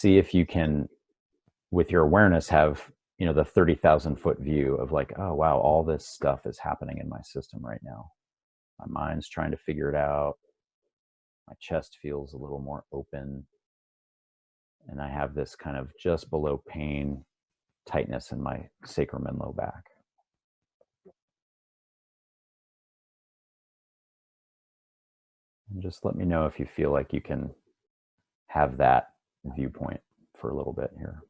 see if you can, with your awareness, have, you know, the 30,000-foot view of like, oh, wow, all this stuff is happening in my system right now. My mind's trying to figure it out. My chest feels a little more open. And I have this kind of just below pain tightness in my sacrum and low back. And just let me know if you feel like you can have that viewpoint for a little bit here.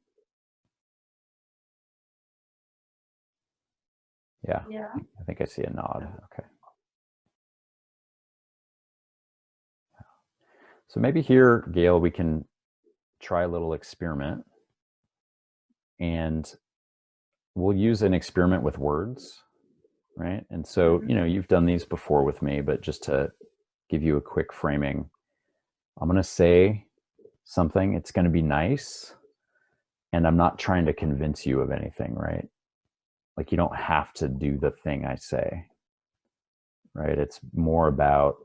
Yeah. I think I see a nod. Okay. So maybe here, Gail, we can try a little experiment. And we'll use an experiment with words, right? And so, you know, you've done these before with me, but just to give you a quick framing, I'm going to say something. It's going to be nice. And I'm not trying to convince you of anything, right? Like, you don't have to do the thing I say, right? It's more about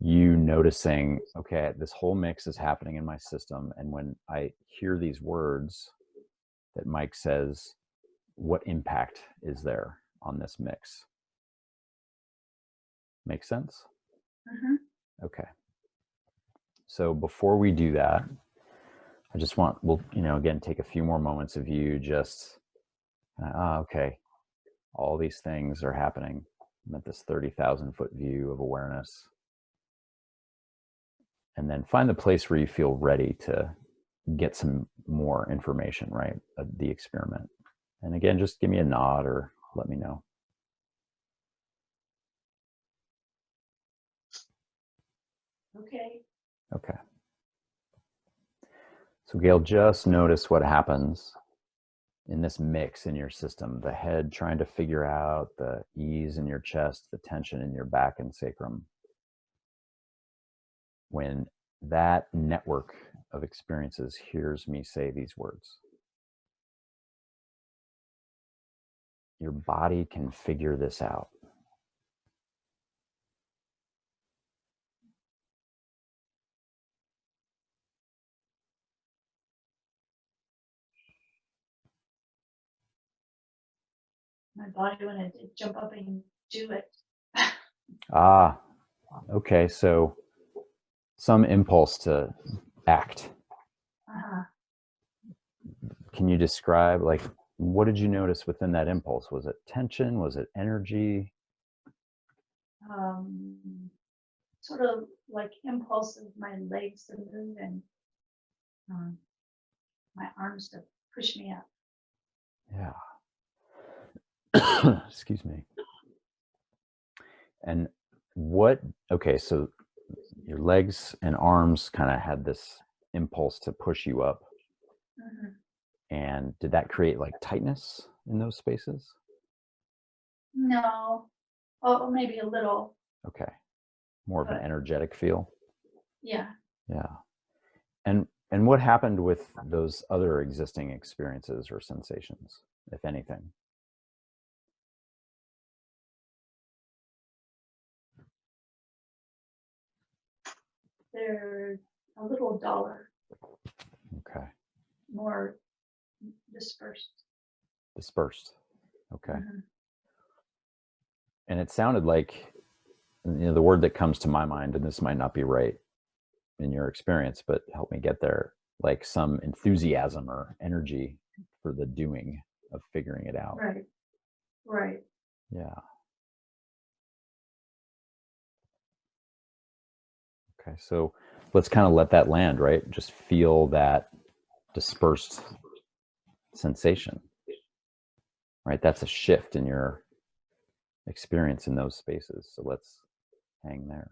you noticing, okay, this whole mix is happening in my system. And when I hear these words that Mike says, what impact is there on this mix? Make sense? Okay. So before we do that, I just want, we'll, you know, again, take a few more moments of you just, okay, all these things are happening. I'm at this 30,000-foot view of awareness. And then find the place where you feel ready to get some more information, right? The experiment. And again, just give me a nod or let me know. Okay. Okay. So Gail, just notice what happens in this mix in your system. The head trying to figure out the ease in your chest, the tension in your back and sacrum. When that network of experiences hears me say these words. Your body can figure this out. My body wanted to jump up and do it. Ah, okay. So some impulse to act. Can you describe, like, what did you notice within that impulse? Was it tension? Was it energy? Sort of like impulse of my legs to move and my arms to push me up. Yeah. Excuse me. And okay, so your legs and arms kind of had this impulse to push you up. And did that create like tightness in those spaces? No. Oh, maybe a little. Okay. More of an energetic feel? Yeah. Yeah. And what happened with those other existing experiences or sensations, if anything? They're a little duller. Okay. More dispersed. Dispersed. Okay. And it sounded like, you know, the word that comes to my mind, and this might not be right in your experience, but help me get there, like some enthusiasm or energy for the doing of figuring it out. Right. Right. Yeah. Okay, so let's kind of let that land, right? Just feel that dispersed sensation, right? That's a shift in your experience in those spaces. So let's hang there.